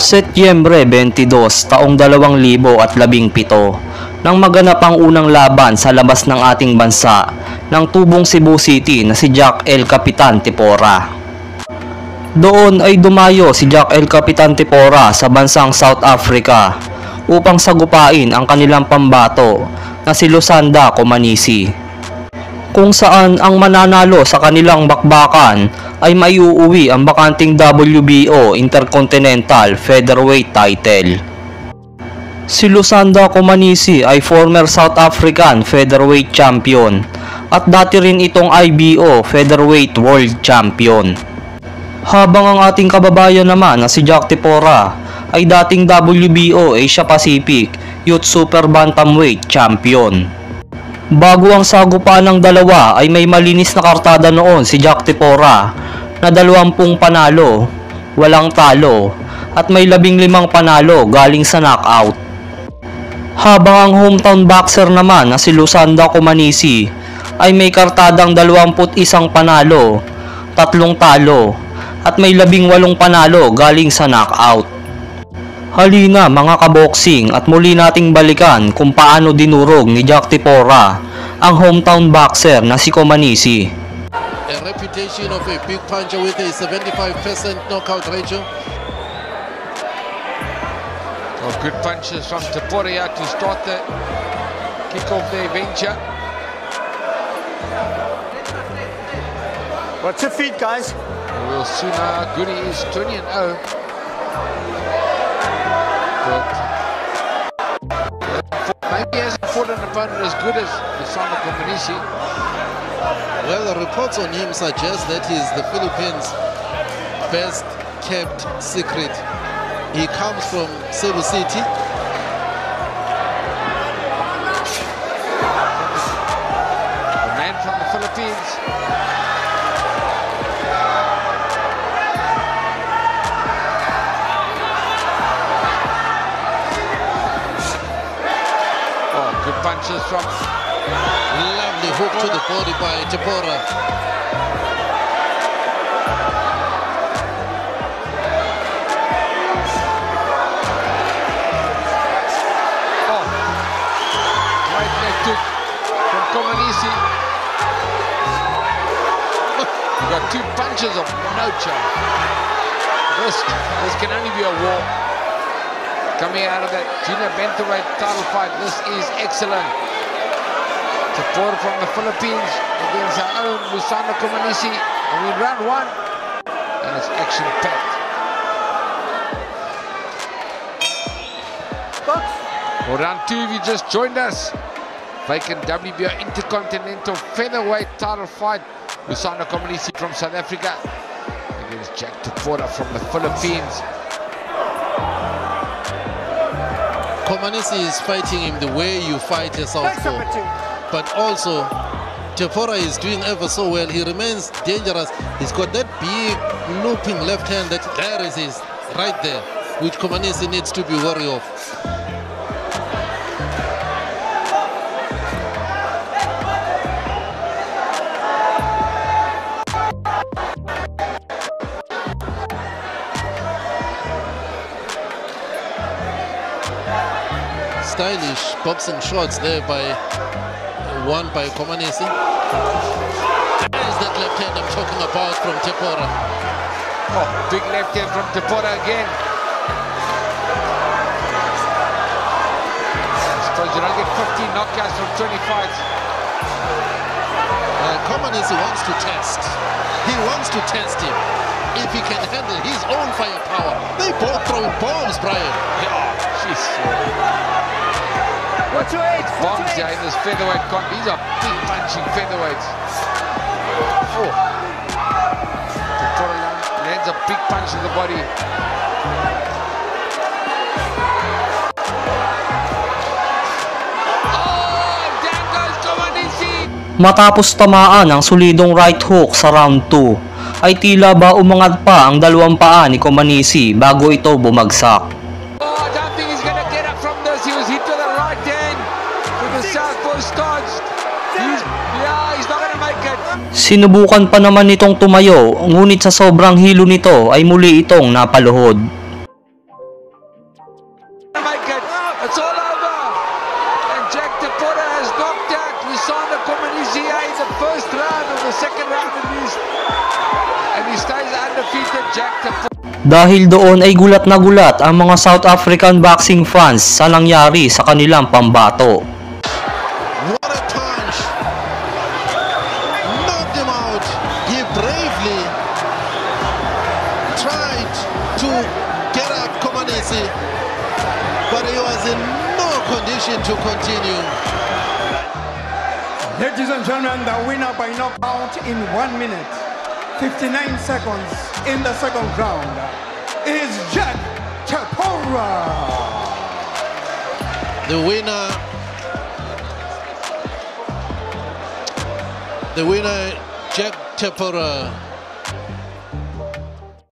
Setyembre 22, taong 2017, nang maganap ang unang laban sa labas ng ating bansa ng tubong Cebu City na si Jack El Capitan Tipora. Doon ay dumayo si Jack El Capitan Tipora sa bansang South Africa upang sagupain ang kanilang pambato na si Lusanda Comanisi, kung saan ang mananalo sa kanilang bakbakan ay maiuuwi ang bakanting WBO Intercontinental Featherweight title. Si Lusanda Comanisi ay former South African Featherweight Champion at dati rin itong IBO Featherweight World Champion. Habang ang ating kababayan naman na si Jack Tipora ay dating WBO Asia Pacific Youth Super Bantamweight Champion. Bago ang sagupaan ng dalawa ay may malinis na kartada noon si Jack Tipora na 20 panalo, walang talo at may 15 panalo galing sa knockout. Habang ang hometown boxer naman na si Lusanda Comanisi ay may kartadang 21 panalo, 3 talo at may 18 panalo galing sa knockout. Halina mga kaboksing at muli nating balikan kung paano dinurog ni Jack Tipora ang hometown boxer na si Comanisi. A reputation of a big puncher with a 75% knockout ratio. Well, good punches from Tipora to start the kick off their venture. Watch your feet, guys. We'll see now. Goody is 20-0. But maybe he hasn't fought an opponent as good as Lusanda Comanisi. Well, the reports on him suggest that he's the Philippines' best kept secret. He comes from Cebu City. The man from the Philippines. Oh, good punches from... Lovely hook to the body by Tipora. Oh, right leg kick from Comanisi. You got 2 punches of no chance. This can only be a war. Coming out of that junior bantamweight title fight, this is excellent. Support from the Philippines against our own Lusanda Comanisi. And we round 1, and it's action-packed. For round 2, if you just joined us, vacant WBO Intercontinental Featherweight title fight. Lusanda Comanisi from South Africa against Jack Tipora from the Philippines. Comanisi is fighting him the way you fight a southpaw. But also, Tipora is doing ever so well. He remains dangerous. He's got that big looping left hand that there is right there, which Comanisi needs to be wary of. Stylish boxing shots there by one by Comanisi. There's that left hand I'm talking about from Tipora. Oh, big left hand from Tipora again. I suppose you don't get 15 knockouts from 20 fights. Comanisi wants to test. He wants to test him. If he can handle his own firepower. They both throw bombs, Brian. Yeah, jeez. Watch your eight. Bombs here in this featherweight comp. These are big punching featherweights. Oh. Tipora lands a big punch to the body. Oh, down goes Comanisi. Matapos tamaan ang solidong right hook sa round 2, ay tila ba umangat pa ang 2 paa ni Comanisi bago ito bumagsak. Sinubukan pa naman nitong tumayo, ngunit sa sobrang hilo nito ay muli itong napaluhod. here in the first round of the second round and he stays undefeated, Jack Tepora. Dahil doon ay gulat na gulat ang mga South African boxing fans sa nangyari sa kanilang pambato. What a punch! Knocked him out. He bravely tried to get up Komanisi, but he was in no condition to continue. Ladies and gentlemen, the winner by knockout in 1 minute, 59 seconds in the second round is Jack Tepora. The winner, Jack Tepora.